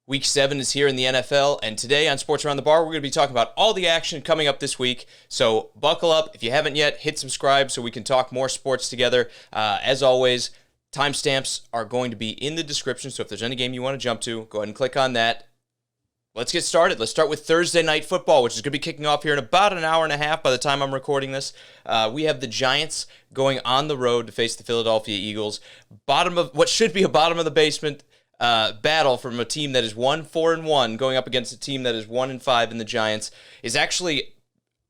Week 7 is here in the NFL, and today on Sports Around the Bar, we're going to be talking about all the action coming up this week. So buckle up. If you haven't yet, hit subscribe so we can talk more sports together. As always, timestamps are going to be in the description, so if there's any game you want to jump to, go ahead and click on that. Let's get started. Let's start with Thursday Night Football, which is going to be kicking off here in about an hour and a half by the time I'm recording this. We have the Giants going on the road to face the Philadelphia Eagles. Bottom of what should be a bottom-of-the-basement battle from a team that is 1-4-1 going up against a team that is 1-5 in the Giants is actually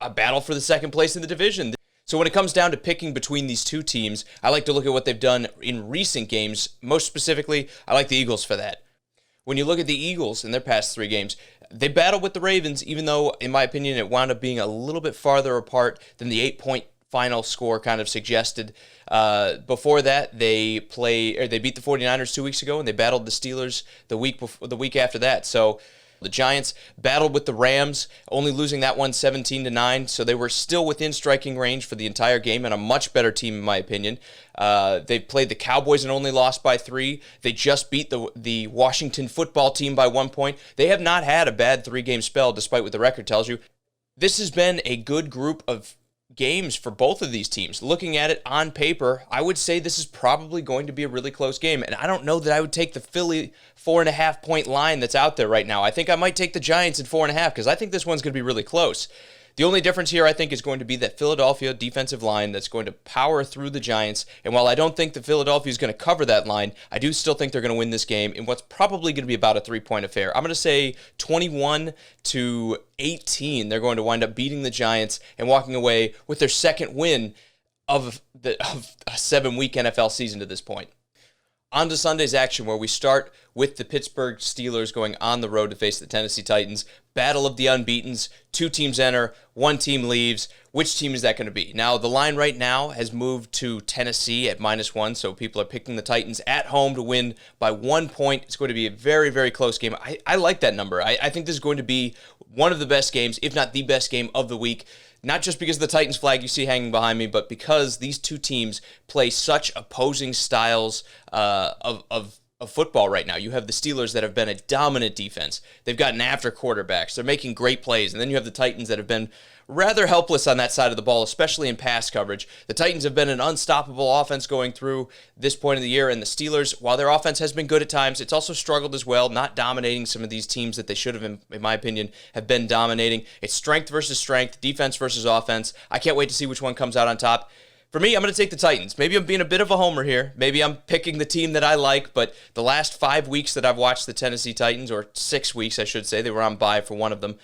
a battle for the second place in the division. So when it comes down to picking between these two teams, I like to look at what they've done in recent games. Most specifically, I like the Eagles for that. When you look at the Eagles in their past 3 games, they battled with the Ravens, even though, in my opinion, it wound up being a little bit farther apart than the 8-point final score kind of suggested. Before that, they beat the 49ers 2 weeks ago, and they battled the Steelers the week after that. So the Giants battled with the Rams, only losing that one 17-9. So they were still within striking range for the entire game, and a much better team in my opinion. They played the Cowboys and only lost by 3. They just beat the Washington football team by 1 point. They have not had a bad 3-game spell, despite what the record tells you. This has been a good group of games for both of these teams. Looking at it on paper, I would say this is probably going to be a really close game, and I don't know that I would take the Philly 4.5-point line that's out there right now. I think I might take the Giants at 4.5 because I think this one's going to be really close. The only difference here, I think, is going to be that Philadelphia defensive line that's going to power through the Giants. And while I don't think that Philadelphia is going to cover that line, I do still think they're going to win this game in what's probably going to be about a 3-point affair. I'm going to say 21-18. They're going to wind up beating the Giants and walking away with their second win of a 7-week NFL season to this point. On to Sunday's action, where we start with the Pittsburgh Steelers going on the road to face the Tennessee Titans. Battle of the unbeatens. 2 teams enter, 1 team leaves. Which team is that going to be? Now, the line right now has moved to Tennessee at -1, so people are picking the Titans at home to win by 1 point. It's going to be a very, very close game. I like that number. I think this is going to be one of the best games, if not the best game of the week. Not just because of the Titans flag you see hanging behind me, but because these two teams play such opposing styles of football right now. You have the Steelers that have been a dominant defense. They've gotten after quarterbacks. They're making great plays. And then you have the Titans that have been rather helpless on that side of the ball, especially in pass coverage. The Titans have been an unstoppable offense going through this point of the year, and the Steelers, while their offense has been good at times, it's also struggled as well, not dominating some of these teams that they should have, in my opinion, have been dominating. It's strength versus strength, defense versus offense. I can't wait to see which one comes out on top. For me, I'm going to take the Titans. Maybe I'm being a bit of a homer here. Maybe I'm picking the team that I like, but the last 5 weeks that I've watched the Tennessee Titans, or 6 weeks, I should say, they were on bye for one of them,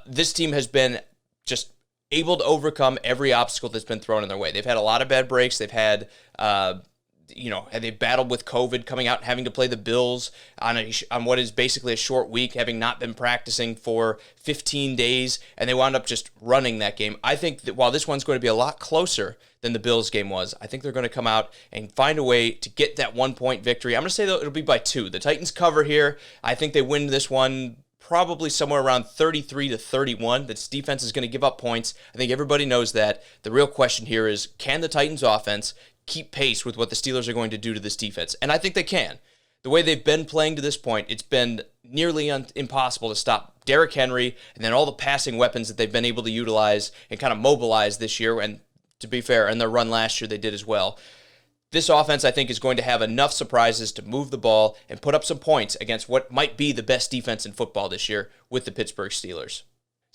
this team has been just able to overcome every obstacle that's been thrown in their way. They've had a lot of bad breaks. They've had, they've battled with COVID, coming out and having to play the Bills on what is basically a short week, having not been practicing for 15 days, and they wound up just running that game. I think that while this one's going to be a lot closer than the Bills game was, I think they're going to come out and find a way to get that 1-point victory. I'm going to say that it'll be by 2. The Titans cover here. I think they win this one probably somewhere around 33-31. This defense is going to give up points. I think everybody knows that. The real question here is, can the Titans offense keep pace with what the Steelers are going to do to this defense? And I think they can. The way they've been playing to this point, it's been nearly impossible to stop Derrick Henry and then all the passing weapons that they've been able to utilize and kind of mobilize this year. And to be fair, in their run last year, they did as well. This offense, I think, is going to have enough surprises to move the ball and put up some points against what might be the best defense in football this year with the Pittsburgh Steelers.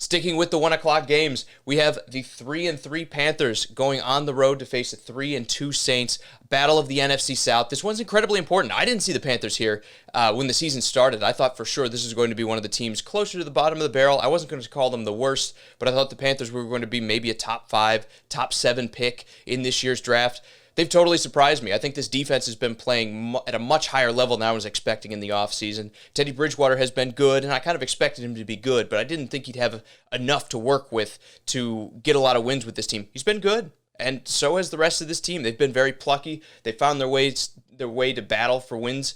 Sticking with the 1 o'clock games, we have the 3-3 Panthers going on the road to face the 3-2 Saints. Battle of the NFC South. This one's incredibly important. I didn't see the Panthers here when the season started. I thought for sure this was going to be one of the teams closer to the bottom of the barrel. I wasn't going to call them the worst, but I thought the Panthers were going to be maybe a top 5, top 7 pick in this year's draft. They've totally surprised me. I think this defense has been playing at a much higher level than I was expecting in the offseason. Teddy Bridgewater has been good, and I kind of expected him to be good, but I didn't think he'd have enough to work with to get a lot of wins with this team. He's been good, and so has the rest of this team. They've been very plucky. They found their way to battle for wins.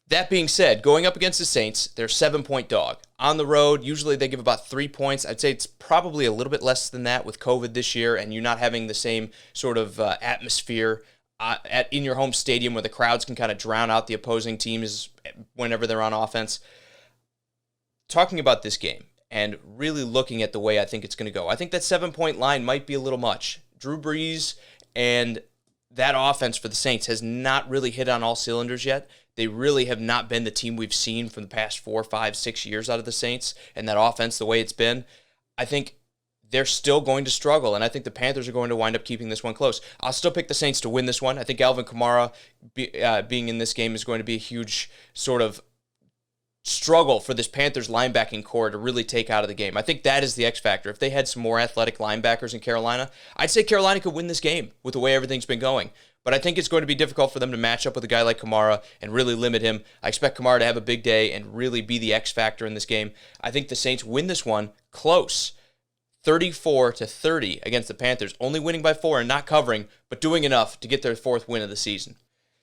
That being said, going up against the Saints, they're a 7-point dog. On the road, usually they give about 3 points. I'd say it's probably a little bit less than that with COVID this year, and you're not having the same sort of atmosphere in your home stadium where the crowds can kind of drown out the opposing teams whenever they're on offense. Talking about this game and really looking at the way I think it's going to go, I think that 7-point line might be a little much. Drew Brees and that offense for the Saints has not really hit on all cylinders yet. They really have not been the team we've seen from the past 4, 5, 6 years out of the Saints, and that offense the way it's been. I think they're still going to struggle, and I think the Panthers are going to wind up keeping this one close. I'll still pick the Saints to win this one. I think Alvin Kamara being in this game is going to be a huge sort of struggle for this Panthers linebacking core to really take out of the game. I think that is the X factor. If they had some more athletic linebackers in Carolina, I'd say Carolina could win this game with the way everything's been going. But I think it's going to be difficult for them to match up with a guy like Kamara and really limit him. I expect Kamara to have a big day and really be the X factor in this game. I think the Saints win this one close, 34-30 against the Panthers, only winning by 4 and not covering, but doing enough to get their 4th win of the season.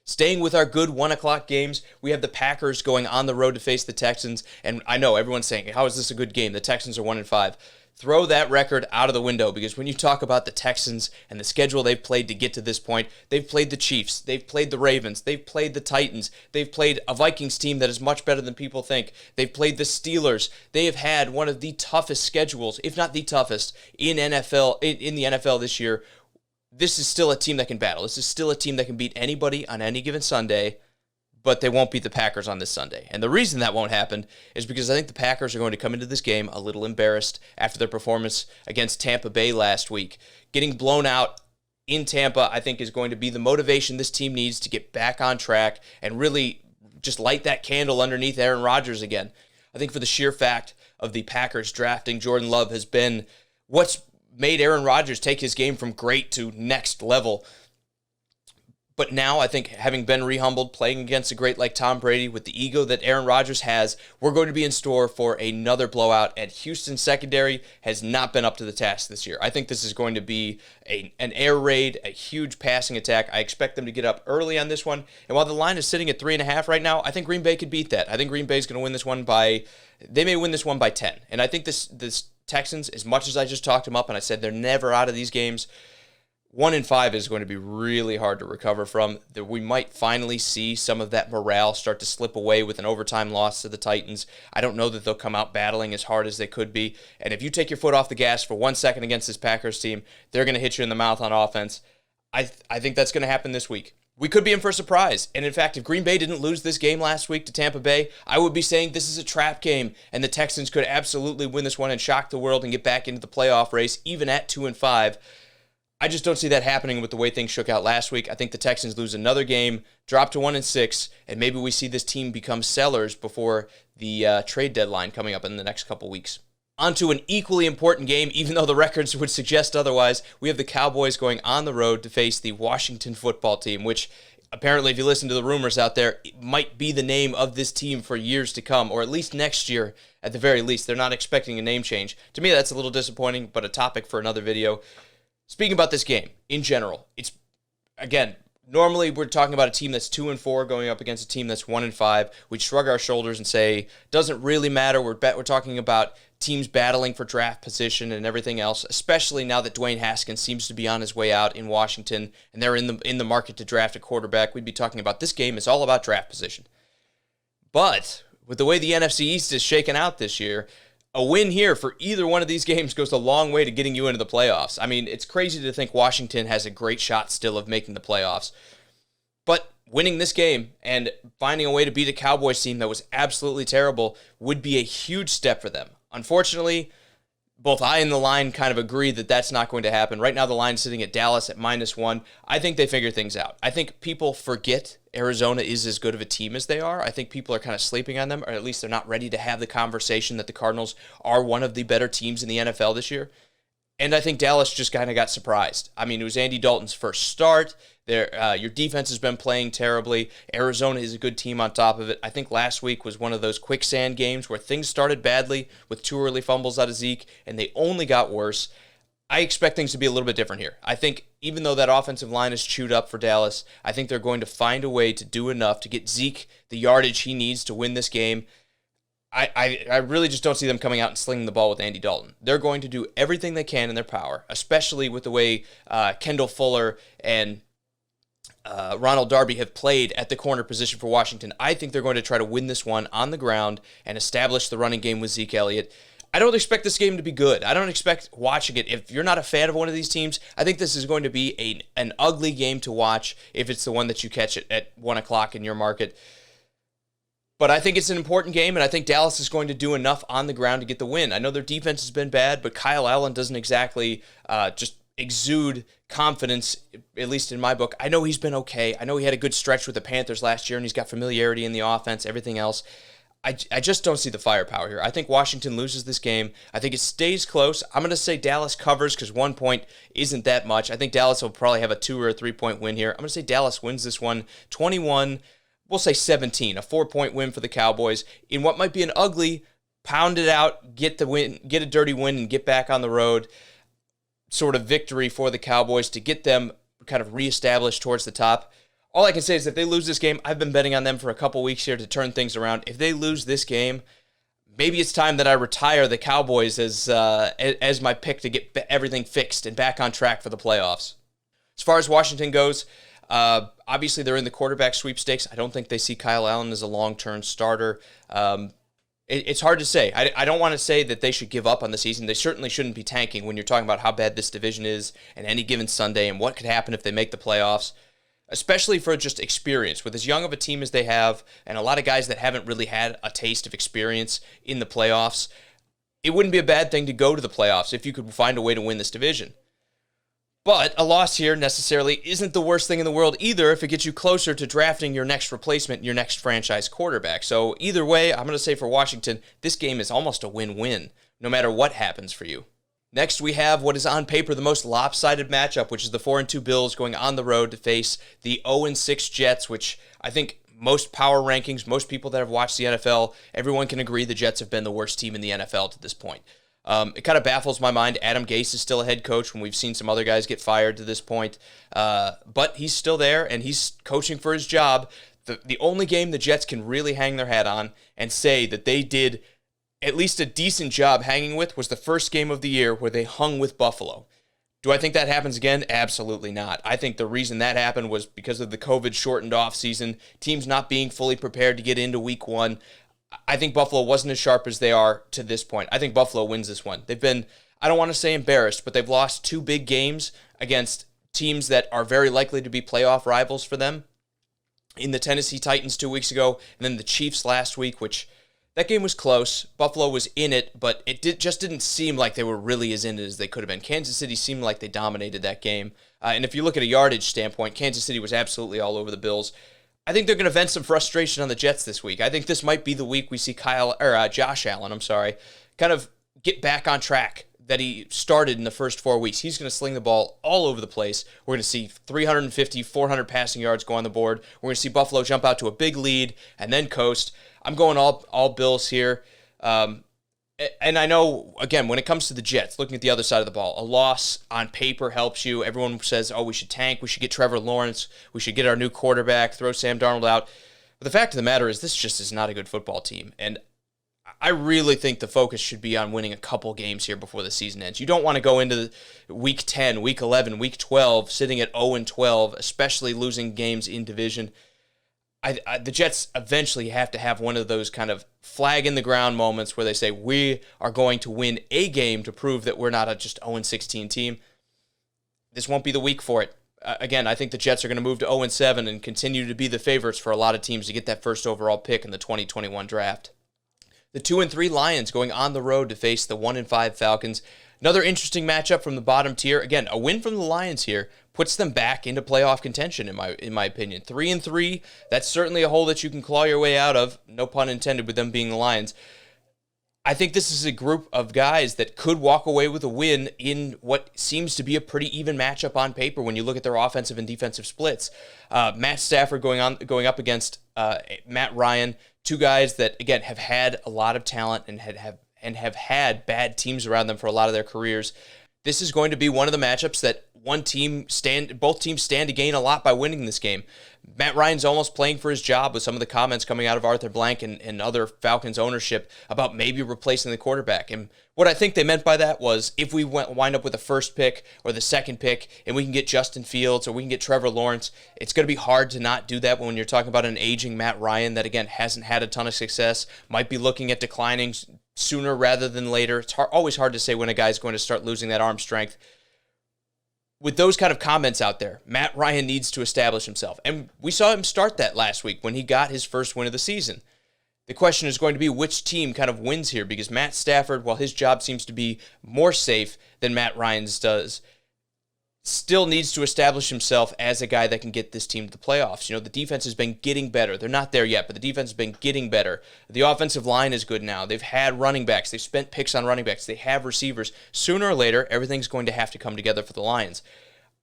Staying with our good 1 o'clock games, we have the Packers going on the road to face the Texans. And I know everyone's saying, how is this a good game? The Texans are 1-5. Throw that record out of the window, because when you talk about the Texans and the schedule they've played to get to this point, they've played the Chiefs, they've played the Ravens, they've played the Titans, they've played a Vikings team that is much better than people think, they've played the Steelers. They have had one of the toughest schedules, if not the toughest, in the NFL this year. This is still a team that can battle. This is still a team that can beat anybody on any given Sunday, but they won't beat the Packers on this Sunday. And the reason that won't happen is because I think the Packers are going to come into this game a little embarrassed after their performance against Tampa Bay last week. Getting blown out in Tampa, I think, is going to be the motivation this team needs to get back on track and really just light that candle underneath Aaron Rodgers again. I think for the sheer fact of the Packers drafting Jordan Love has been what's made Aaron Rodgers take his game from great to next level. But now I think, having been rehumbled, playing against a great like Tom Brady with the ego that Aaron Rodgers has, we're going to be in store for another blowout, and Houston's secondary has not been up to the task this year. I think this is going to be an air raid, a huge passing attack. I expect them to get up early on this one, and while the line is sitting at 3.5 right now, I think Green Bay could beat that. I think Green Bay is going to win this one they may win this one by 10, and I think this Texans, as much as I just talked them up and I said they're never out of these games, 1-5 is going to be really hard to recover from. We might finally see some of that morale start to slip away with an overtime loss to the Titans. I don't know that they'll come out battling as hard as they could be. And if you take your foot off the gas for 1 second against this Packers team, they're going to hit you in the mouth on offense. I think that's going to happen this week. We could be in for a surprise. And in fact, if Green Bay didn't lose this game last week to Tampa Bay, I would be saying this is a trap game, and the Texans could absolutely win this one and shock the world and get back into the playoff race, even at 2-5. I just don't see that happening with the way things shook out last week. I think the Texans lose another game, drop to 1-6, and maybe we see this team become sellers before the trade deadline coming up in the next couple weeks. On to an equally important game, even though the records would suggest otherwise. We have the Cowboys going on the road to face the Washington football team, which apparently, if you listen to the rumors out there, it might be the name of this team for years to come, or at least next year at the very least. They're not expecting a name change. To me, that's a little disappointing, but a topic for another video. Speaking about this game in general, it's, again, normally we're talking about a team that's 2-4 going up against a team that's 1-5. We'd shrug our shoulders and say, doesn't really matter. We're talking about teams battling for draft position and everything else, especially now that Dwayne Haskins seems to be on his way out in Washington and they're in the market to draft a quarterback. We'd be talking about this game is all about draft position. But with the way the NFC East is shaken out this year, a win here for either one of these games goes a long way to getting you into the playoffs. I mean, it's crazy to think Washington has a great shot still of making the playoffs. But winning this game and finding a way to beat a Cowboys team that was absolutely terrible would be a huge step for them. Unfortunately, both I and the line kind of agree that that's not going to happen. Right now, the line's sitting at Dallas at -1. I think they figure things out. I think people forget Arizona is as good of a team as they are. I think people are kind of sleeping on them, or at least they're not ready to have the conversation that the Cardinals are one of the better teams in the NFL this year. And I think Dallas just kind of got surprised. I mean, it was Andy Dalton's first start. Your defense has been playing terribly. Arizona is a good team on top of it. I think last week was one of those quicksand games where things started badly with 2 early fumbles out of Zeke, and they only got worse. I expect things to be a little bit different here. I think even though that offensive line is chewed up for Dallas, I think they're going to find a way to do enough to get Zeke the yardage he needs to win this game. I really just don't see them coming out and slinging the ball with Andy Dalton. They're going to do everything they can in their power, especially with the way Kendall Fuller and Ronald Darby have played at the corner position for Washington. I think they're going to try to win this one on the ground and establish the running game with Zeke Elliott. I don't expect this game to be good. I don't expect watching it. If you're not a fan of one of these teams, I think this is going to be an ugly game to watch if it's the one that you catch at 1 o'clock in your market. But I think it's an important game, and I think Dallas is going to do enough on the ground to get the win. I know their defense has been bad, but Kyle Allen doesn't exactly just exude confidence, at least in my book. I know he's been okay. I know he had a good stretch with the Panthers last year, and he's got familiarity in the offense, everything else. I just don't see the firepower here. I think Washington loses this game. I think it stays close. I'm going to say Dallas covers because 1 point isn't that much. I think Dallas will probably have a 2 or a 3 point win here. I'm going to say Dallas wins this one 21, we'll say 17, a 4-point win for the Cowboys in what might be an ugly, pound it out, get the win, get a dirty win, and get back on the road sort of victory for the Cowboys to get them kind of reestablished towards the top. All I can say is if they lose this game, I've been betting on them for a couple weeks here to turn things around. If they lose this game, maybe it's time that I retire the Cowboys as my pick to get everything fixed and back on track for the playoffs. As far as Washington goes, obviously they're in the quarterback sweepstakes. I don't think they see Kyle Allen as a long-term starter. It's hard to say. I don't want to say that they should give up on the season. They certainly shouldn't be tanking when you're talking about how bad this division is and any given Sunday and what could happen if they make the playoffs. Especially for just experience. With as young of a team as they have, and a lot of guys that haven't really had a taste of experience in the playoffs, it wouldn't be a bad thing to go to the playoffs if you could find a way to win this division. But a loss here necessarily isn't the worst thing in the world either if it gets you closer to drafting your next replacement, your next franchise quarterback. So either way, I'm going to say for Washington, this game is almost a win-win, no matter what happens for you. Next, we have what is on paper the most lopsided matchup, which is the 4-2 Bills going on the road to face the 0-6 Jets, which I think most power rankings, most people that have watched the NFL, everyone can agree the Jets have been the worst team in the NFL to this point. It kind of baffles my mind. Adam Gase is still a head coach when we've seen some other guys get fired to this point. But he's still there, and he's coaching for his job. The only game the Jets can really hang their hat on and say that they did at least a decent job hanging with was the first game of the year where they hung with Buffalo. Do I think that happens again? Absolutely not. I think the reason that happened was because of the COVID-shortened offseason, teams not being fully prepared to get into week one. I think Buffalo wasn't as sharp as they are to this point. I think Buffalo wins this one. They've been, I don't want to say embarrassed, but they've lost 2 big games against teams that are very likely to be playoff rivals for them. In the Tennessee Titans 2 weeks ago, and then the Chiefs last week, which that game was close. Buffalo was in it, but it just didn't seem like they were really as in it as they could have been. Kansas City seemed like they dominated that game. And if you look at a yardage standpoint, Kansas City was absolutely all over the Bills. I think they're going to vent some frustration on the Jets this week. I think this might be the week we see Josh Allen, kind of get back on track that he started in the first 4 weeks. He's going to sling the ball all over the place. We're going to see 350, 400 passing yards go on the board. We're going to see Buffalo jump out to a big lead and then coast. I'm going all Bills here. And I know, again, when it comes to the Jets, looking at the other side of the ball, a loss on paper helps you. Everyone says, we should tank. We should get Trevor Lawrence. We should get our new quarterback, throw Sam Darnold out. But the fact of the matter is this just is not a good football team. And I really think the focus should be on winning a couple games here before the season ends. You don't want to go into Week 10, Week 11, Week 12 sitting at 0-12, especially losing games in division. The Jets eventually have to have one of those kind of flag in the ground moments where they say, we are going to win a game to prove that we're not a just 0-16 team. This won't be the week for it. Again, I think the Jets are going to move to 0-7 and continue to be the favorites for a lot of teams to get that first overall pick in the 2021 draft. The 2-3 Lions going on the road to face the 1-5 Falcons. Another interesting matchup from the bottom tier. Again, a win from the Lions here puts them back into playoff contention, in my opinion. 3-3, that's certainly a hole that you can claw your way out of, no pun intended with them being the Lions. I think this is a group of guys that could walk away with a win in what seems to be a pretty even matchup on paper when you look at their offensive and defensive splits. Matt Stafford going up against Matt Ryan, two guys that, again, have had a lot of talent and have had bad teams around them for a lot of their careers. this is going to be one of the matchups that both teams stand to gain a lot by winning this game. Matt Ryan's almost playing for his job with some of the comments coming out of Arthur Blank and other Falcons ownership about maybe replacing the quarterback. And what I think they meant by that was if we wind up with the first pick or the second pick and we can get Justin Fields or we can get Trevor Lawrence, it's going to be hard to not do that when you're talking about an aging Matt Ryan that, again, hasn't had a ton of success, might be looking at declining sooner rather than later. It's always hard to say when a guy's going to start losing that arm strength. With those kind of comments out there, Matt Ryan needs to establish himself. And we saw him start that last week when he got his first win of the season. The question is going to be which team kind of wins here, because Matt Stafford, while his job seems to be more safe than Matt Ryan's does, still needs to establish himself as a guy that can get this team to the playoffs. You know, the defense has been getting better. They're not there yet, but the defense has been getting better. The offensive line is good now. They've had running backs. They've spent picks on running backs. They have receivers. Sooner or later, everything's going to have to come together for the Lions.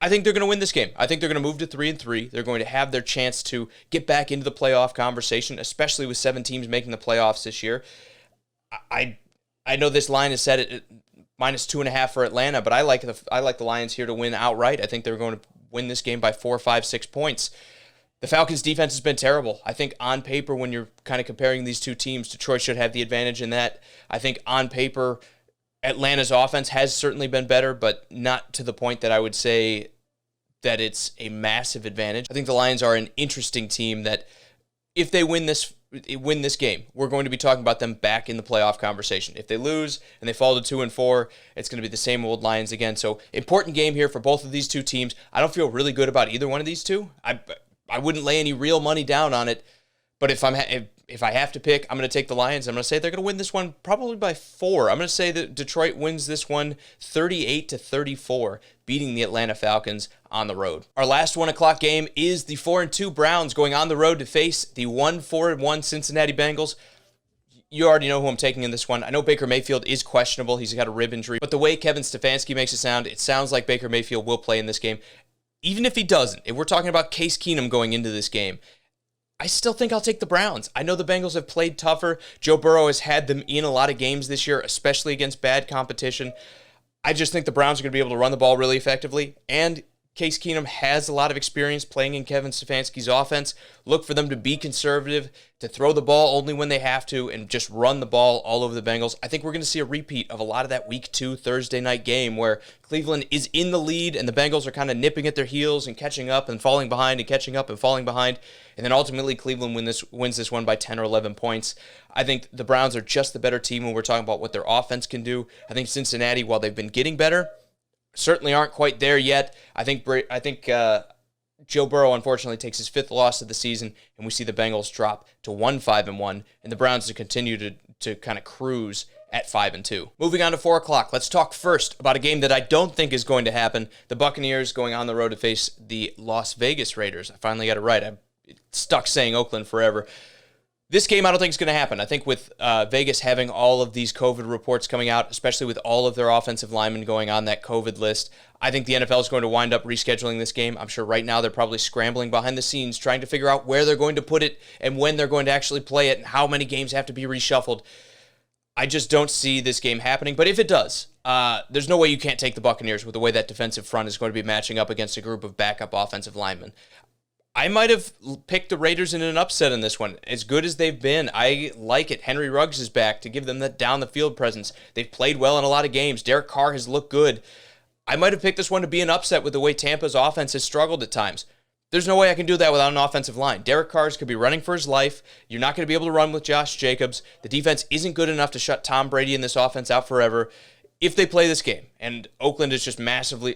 I think they're going to win this game. I think they're going to move to 3-3. They're going to have their chance to get back into the playoff conversation, especially with 7 teams making the playoffs this year. I know this line is set at -2.5 for Atlanta, but I like the Lions here to win outright. I think they're going to win this game by 4, 5, 6 points. The Falcons' defense has been terrible. I think on paper, when you're kind of comparing these two teams, Detroit should have the advantage in that. I think on paper, Atlanta's offense has certainly been better, but not to the point that I would say that it's a massive advantage. I think the Lions are an interesting team that if they win this game, we're going to be talking about them back in the playoff conversation. If they lose and they fall to 2-4, it's going to be the same old Lions again. So important game here for both of these two teams. I don't feel really good about either one of these two. I wouldn't lay any real money down on it, but if I have to pick, I'm going to take the Lions. I'm going to say they're going to win this one probably by 4. I'm going to say that Detroit wins this one 38-34, beating the Atlanta Falcons on the road. Our last 1 o'clock game is the 4-2 Browns going on the road to face the 1-4-1 Cincinnati Bengals. You already know who I'm taking in this one. I know Baker Mayfield is questionable. He's got a rib injury. But the way Kevin Stefanski makes it sounds like Baker Mayfield will play in this game. Even if he doesn't, if we're talking about Case Keenum going into this game, I still think I'll take the Browns. I know the Bengals have played tougher. Joe Burrow has had them in a lot of games this year, especially against bad competition. I just think the Browns are going to be able to run the ball really effectively, and Case Keenum has a lot of experience playing in Kevin Stefanski's offense. Look for them to be conservative, to throw the ball only when they have to, and just run the ball all over the Bengals. I think we're going to see a repeat of a lot of that Week 2 Thursday night game where Cleveland is in the lead and the Bengals are kind of nipping at their heels and catching up and falling behind and catching up and falling behind. And then ultimately Cleveland wins this one by 10 or 11 points. I think the Browns are just the better team when we're talking about what their offense can do. I think Cincinnati, while they've been getting better, certainly aren't quite there yet. I think Joe Burrow unfortunately takes his 5th loss of the season, and we see the Bengals drop to 1-5-1, and the Browns to continue to kind of cruise at 5-2. Moving on to 4 o'clock, let's talk first about a game that I don't think is going to happen. The Buccaneers going on the road to face the Las Vegas Raiders. I finally got it right. I'm stuck saying Oakland forever. This game I don't think is going to happen. I think with Vegas having all of these COVID reports coming out, especially with all of their offensive linemen going on that COVID list, I think the NFL is going to wind up rescheduling this game. I'm sure right now they're probably scrambling behind the scenes trying to figure out where they're going to put it and when they're going to actually play it and how many games have to be reshuffled. I just don't see this game happening. But if it does, there's no way you can't take the Buccaneers with the way that defensive front is going to be matching up against a group of backup offensive linemen. I might have picked the Raiders in an upset in this one. As good as they've been, I like it. Henry Ruggs is back to give them that down-the-field presence. They've played well in a lot of games. Derek Carr has looked good. I might have picked this one to be an upset with the way Tampa's offense has struggled at times. There's no way I can do that without an offensive line. Derek Carr could be running for his life. You're not going to be able to run with Josh Jacobs. The defense isn't good enough to shut Tom Brady and this offense out forever if they play this game. And Oakland is just massively...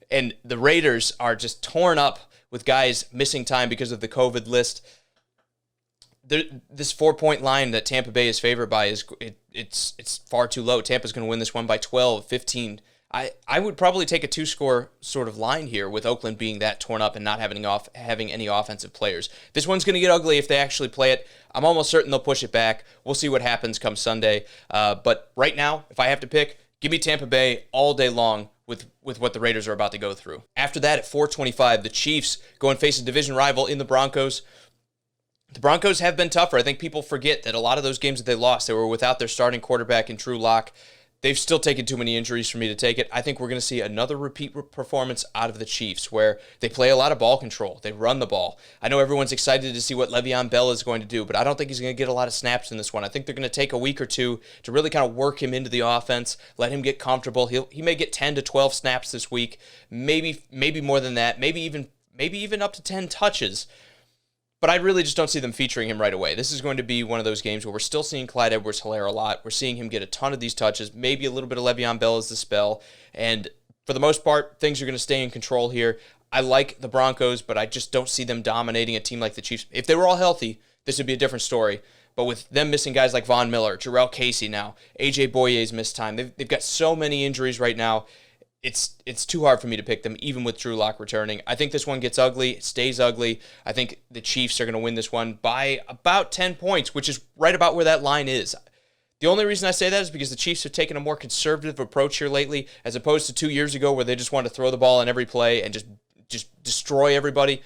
And the Raiders are just torn up with guys missing time because of the COVID list. This 4-point line that Tampa Bay is favored by it's far too low. Tampa's going to win this one by 12, 15. I would probably take a 2-score sort of line here with Oakland being that torn up and not having any offensive players. This one's going to get ugly if they actually play it. I'm almost certain they'll push it back. We'll see what happens come Sunday. But right now, if I have to pick, give me Tampa Bay all day long with what the Raiders are about to go through. After that, at 4:25, the Chiefs go and face a division rival in the Broncos. The Broncos have been tougher. I think people forget that a lot of those games that they lost, they were without their starting quarterback in Drew Lock. they've still taken too many injuries for me to take it. I think we're going to see another repeat performance out of the Chiefs where they play a lot of ball control. They run the ball. I know everyone's excited to see what Le'Veon Bell is going to do, but I don't think he's going to get a lot of snaps in this one. I think they're going to take a week or two to really kind of work him into the offense, let him get comfortable. He may get 10 to 12 snaps this week, maybe more than that, maybe even up to 10 touches. But I really just don't see them featuring him right away. This is going to be one of those games where we're still seeing Clyde Edwards-Helaire a lot. We're seeing him get a ton of these touches, maybe a little bit of Le'Veon Bell as the spell. And for the most part, things are going to stay in control here. I like the Broncos, but I just don't see them dominating a team like the Chiefs. If they were all healthy, this would be a different story. But with them missing guys like Von Miller, Jarrell Casey now, A.J. Boye's missed time. They've got so many injuries right now. It's too hard for me to pick them, even with Drew Lock returning. I think this one gets ugly. It stays ugly. I think the Chiefs are going to win this one by about 10 points, which is right about where that line is. The only reason I say that is because the Chiefs have taken a more conservative approach here lately, as opposed to 2 years ago where they just wanted to throw the ball on every play and just destroy everybody.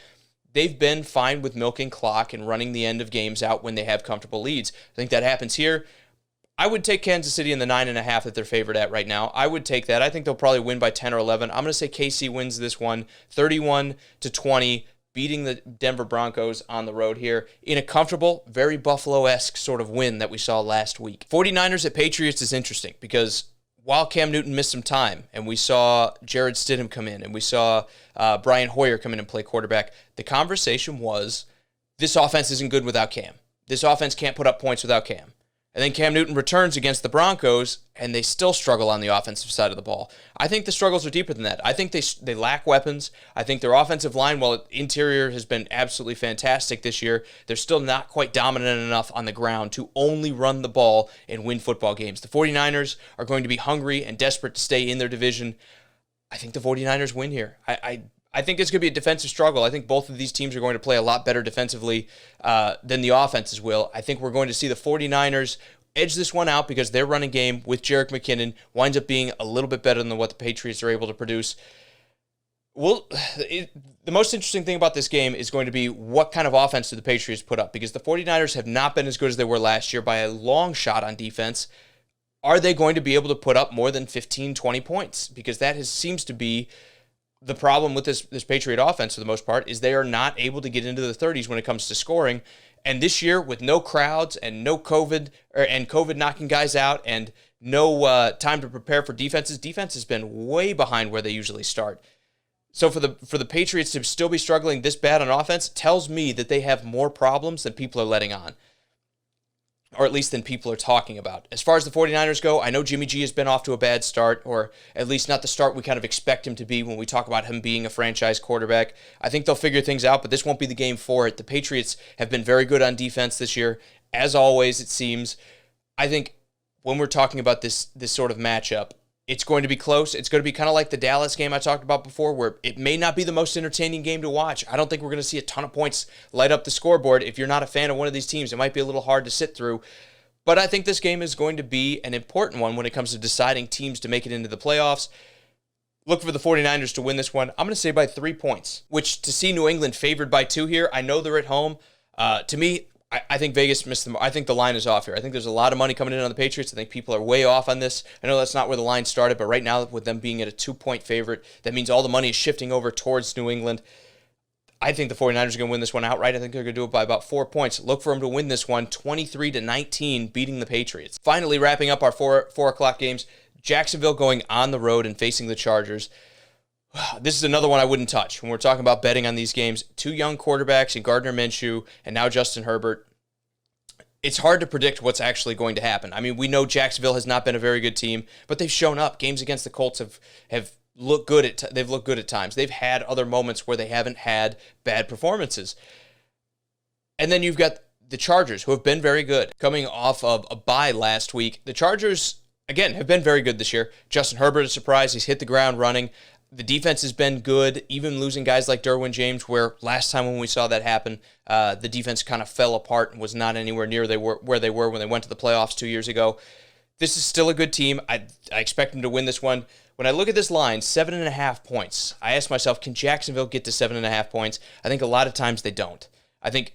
They've been fine with milking clock and running the end of games out when they have comfortable leads. I think that happens here. I would take Kansas City in the 9.5 that they're favored at right now. I would take that. I think they'll probably win by 10 or 11. I'm going to say KC wins this one 31-20, beating the Denver Broncos on the road here in a comfortable, very Buffalo-esque sort of win that we saw last week. 49ers at Patriots is interesting because while Cam Newton missed some time and we saw Jared Stidham come in and we saw Brian Hoyer come in and play quarterback, the conversation was this offense isn't good without Cam. This offense can't put up points without Cam. And then Cam Newton returns against the Broncos, and they still struggle on the offensive side of the ball. I think the struggles are deeper than that. I think they lack weapons. I think their offensive line, while interior has been absolutely fantastic this year, they're still not quite dominant enough on the ground to only run the ball and win football games. The 49ers are going to be hungry and desperate to stay in their division. I think the 49ers win here. I think it's going to be a defensive struggle. I think both of these teams are going to play a lot better defensively than the offenses will. I think we're going to see the 49ers edge this one out because their running game with Jerick McKinnon winds up being a little bit better than what the Patriots are able to produce. The most interesting thing about this game is going to be what kind of offense do the Patriots put up, because the 49ers have not been as good as they were last year by a long shot on defense. Are they going to be able to put up more than 15, 20 points? Because that seems to be the problem with this Patriot offense for the most part, is they are not able to get into the 30s when it comes to scoring. And this year, with no crowds and no COVID, and COVID knocking guys out and no time to prepare for defense has been way behind where they usually start. So for the Patriots to still be struggling this bad on offense tells me that they have more problems than people are letting on, or at least than people are talking about. As far as the 49ers go, I know Jimmy G has been off to a bad start, or at least not the start we kind of expect him to be when we talk about him being a franchise quarterback. I think they'll figure things out, but this won't be the game for it. The Patriots have been very good on defense this year, as always, it seems. I think when we're talking about this sort of matchup, it's going to be close. It's going to be kind of like the Dallas game I talked about before, where it may not be the most entertaining game to watch. I don't think we're going to see a ton of points light up the scoreboard. If you're not a fan of one of these teams, it might be a little hard to sit through. But I think this game is going to be an important one when it comes to deciding teams to make it into the playoffs. Look for the 49ers to win this one. I'm going to say by 3 points, which to see New England favored by 2 here, I know they're at home. To me, I think Vegas missed them. I think the line is off here. I think there's a lot of money coming in on the Patriots. I think people are way off on this. I know that's not where the line started, but right now with them being at a 2-point favorite, that means all the money is shifting over towards New England. I think the 49ers are going to win this one outright. I think they're going to do it by about 4 points. Look for them to win this one 23-19, beating the Patriots. Finally, wrapping up our 4 o'clock games, Jacksonville going on the road and facing the Chargers. This is another one I wouldn't touch when we're talking about betting on these games. 2 young quarterbacks in Gardner Minshew and now Justin Herbert. It's hard to predict what's actually going to happen. I mean, we know Jacksonville has not been a very good team, but they've shown up. Games against the Colts have looked good they've looked good at times. They've had other moments where they haven't had bad performances. And then you've got the Chargers, who have been very good. Coming off of a bye last week, the Chargers, again, have been very good this year. Justin Herbert is a surprise. He's hit the ground running. The defense has been good, even losing guys like Derwin James, where last time when we saw that happen, the defense kind of fell apart and was not anywhere near where they were when they went to the playoffs 2 years ago. This is still a good team. I expect them to win this one. When I look at this line, 7.5 points, I ask myself, can Jacksonville get to 7.5 points? I think a lot of times they don't. I think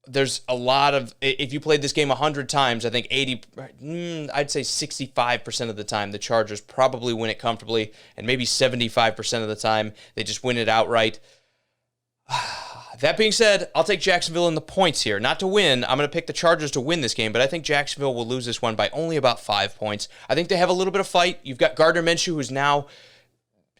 there's a lot of, if you played this game 100 times, I think I'd say 65% of the time, the Chargers probably win it comfortably, and maybe 75% of the time, they just win it outright. That being said, I'll take Jacksonville in the points here. Not to win. I'm going to pick the Chargers to win this game, but I think Jacksonville will lose this one by only about 5 points. I think they have a little bit of fight. You've got Gardner Minshew, who's now,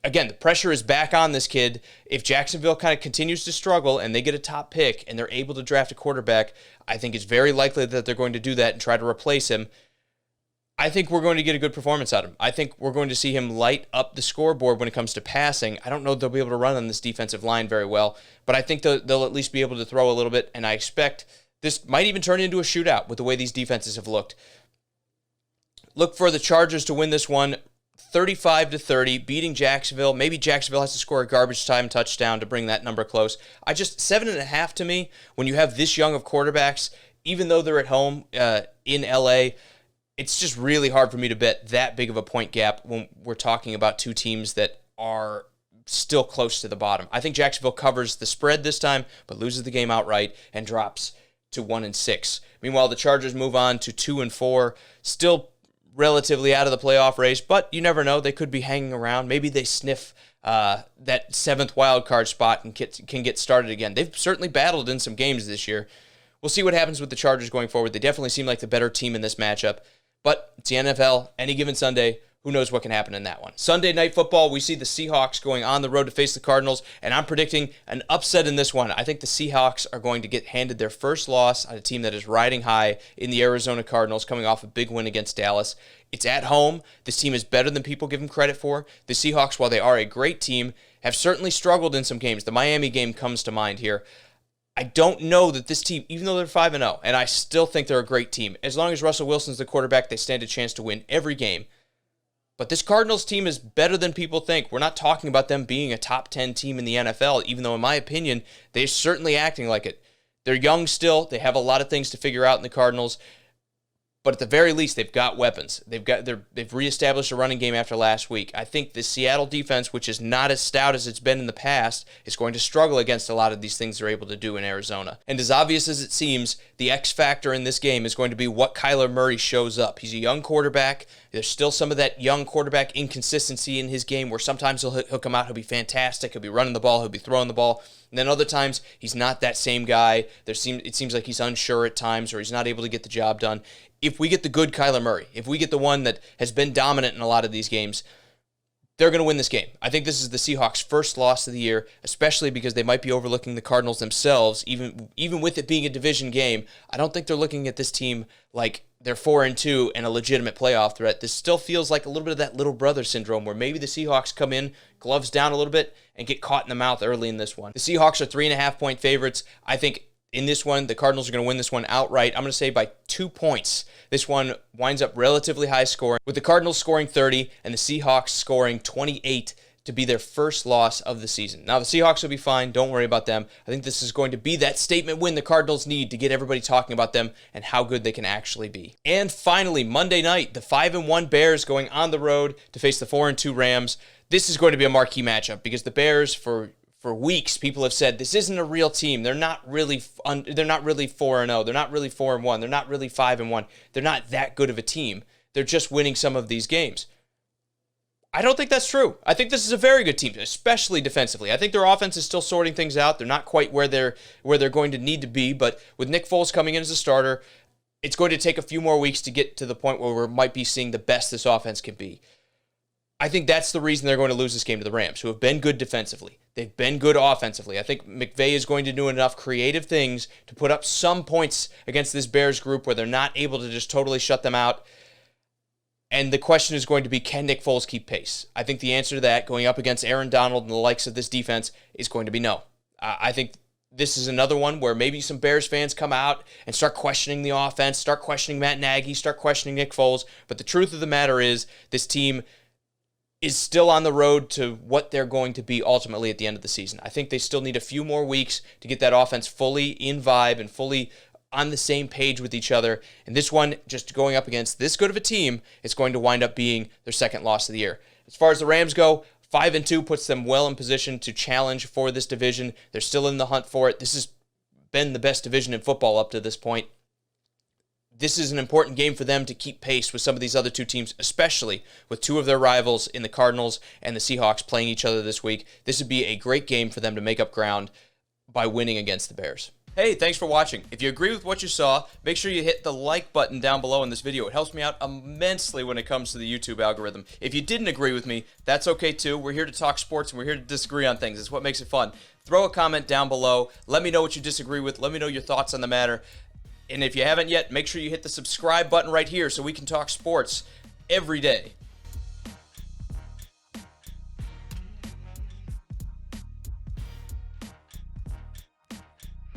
again, the pressure is back on this kid. If Jacksonville kind of continues to struggle and they get a top pick and they're able to draft a quarterback, I think it's very likely that they're going to do that and try to replace him. I think we're going to get a good performance out of him. I think we're going to see him light up the scoreboard when it comes to passing. I don't know if they'll be able to run on this defensive line very well, but I think they'll at least be able to throw a little bit, and I expect this might even turn into a shootout with the way these defenses have looked. Look for the Chargers to win this one 35-30, beating Jacksonville. Maybe Jacksonville has to score a garbage time touchdown to bring that number close. 7.5 to me, when you have this young of quarterbacks, even though they're at home in LA, it's just really hard for me to bet that big of a point gap when we're talking about two teams that are still close to the bottom. I think Jacksonville covers the spread this time, but loses the game outright and drops to 1-6. Meanwhile, the Chargers move on to 2-4, still relatively out of the playoff race, but you never know. They could be hanging around. Maybe they sniff that 7th wild card spot and can get started again. They've certainly battled in some games this year. We'll see what happens with the Chargers going forward. They definitely seem like the better team in this matchup. But it's the NFL, any given Sunday, who knows what can happen in that one. Sunday Night Football, we see the Seahawks going on the road to face the Cardinals, and I'm predicting an upset in this one. I think the Seahawks are going to get handed their first loss on a team that is riding high in the Arizona Cardinals, coming off a big win against Dallas. It's at home. This team is better than people give them credit for. The Seahawks, while they are a great team, have certainly struggled in some games. The Miami game comes to mind here. I don't know that this team, even though they're 5-0, and I still think they're a great team, as long as Russell Wilson's the quarterback, they stand a chance to win every game. But this Cardinals team is better than people think. We're not talking about them being a top 10 team in the NFL, even though, in my opinion, they're certainly acting like it. They're young still. They have a lot of things to figure out in the Cardinals. But at the very least, they've got weapons. They've reestablished a running game after last week. I think the Seattle defense, which is not as stout as it's been in the past, is going to struggle against a lot of these things they're able to do in Arizona. And as obvious as it seems, the X factor in this game is going to be what Kyler Murray shows up. He's a young quarterback. There's still some of that young quarterback inconsistency in his game where sometimes he'll come out, he'll be fantastic, he'll be running the ball, he'll be throwing the ball. And then other times, he's not that same guy. It seems like he's unsure at times or he's not able to get the job done. If we get the good Kyler Murray, if we get the one that has been dominant in a lot of these games, they're going to win this game. I think this is the Seahawks' first loss of the year, especially because they might be overlooking the Cardinals themselves, even with it being a division game. I don't think they're looking at this team like they're 4-2 and a legitimate playoff threat. This still feels like a little bit of that little brother syndrome where maybe the Seahawks come in, gloves down a little bit, and get caught in the mouth early in this one. The Seahawks are 3.5-point favorites. I think in this one, the Cardinals are going to win this one outright. I'm going to say by 2 points. This one winds up relatively high scoring, with the Cardinals scoring 30 and the Seahawks scoring 28 to be their first loss of the season. Now, the Seahawks will be fine. Don't worry about them. I think this is going to be that statement win the Cardinals need to get everybody talking about them and how good they can actually be. And finally, Monday night, the 5-1 Bears going on the road to face the 4-2 Rams. This is going to be a marquee matchup because the Bears, for weeks, people have said this isn't a real team. They're not really 4-0. They're not really 4-1. They're not really 5-1. They're not that good of a team. They're just winning some of these games. I don't think that's true. I think this is a very good team, especially defensively. I think their offense is still sorting things out. They're not quite where they're going to need to be, but with Nick Foles coming in as a starter, it's going to take a few more weeks to get to the point where we might be seeing the best this offense can be. I think that's the reason they're going to lose this game to the Rams, who have been good defensively. They've been good offensively. I think McVay is going to do enough creative things to put up some points against this Bears group where they're not able to just totally shut them out. And the question is going to be, can Nick Foles keep pace? I think the answer to that, going up against Aaron Donald and the likes of this defense, is going to be no. I think this is another one where maybe some Bears fans come out and start questioning the offense, start questioning Matt Nagy, start questioning Nick Foles. But the truth of the matter is, this team is still on the road to what they're going to be ultimately at the end of the season. I think they still need a few more weeks to get that offense fully in vibe and fully on the same page with each other. And this one, just going up against this good of a team, is going to wind up being their second loss of the year. As far as the Rams go, 5-2 puts them well in position to challenge for this division. They're still in the hunt for it. This is been the best division in football up to this point. This is an important game for them to keep pace with some of these other two teams, especially with two of their rivals in the Cardinals and the Seahawks playing each other this week. This would be a great game for them to make up ground by winning against the Bears. Hey, thanks for watching. If you agree with what you saw, make sure you hit the like button down below in this video. It helps me out immensely when it comes to the YouTube algorithm. If you didn't agree with me, that's okay too. We're here to talk sports and we're here to disagree on things. It's what makes it fun. Throw a comment down below. Let me know what you disagree with. Let me know your thoughts on the matter. And if you haven't yet, make sure you hit the subscribe button right here so we can talk sports every day.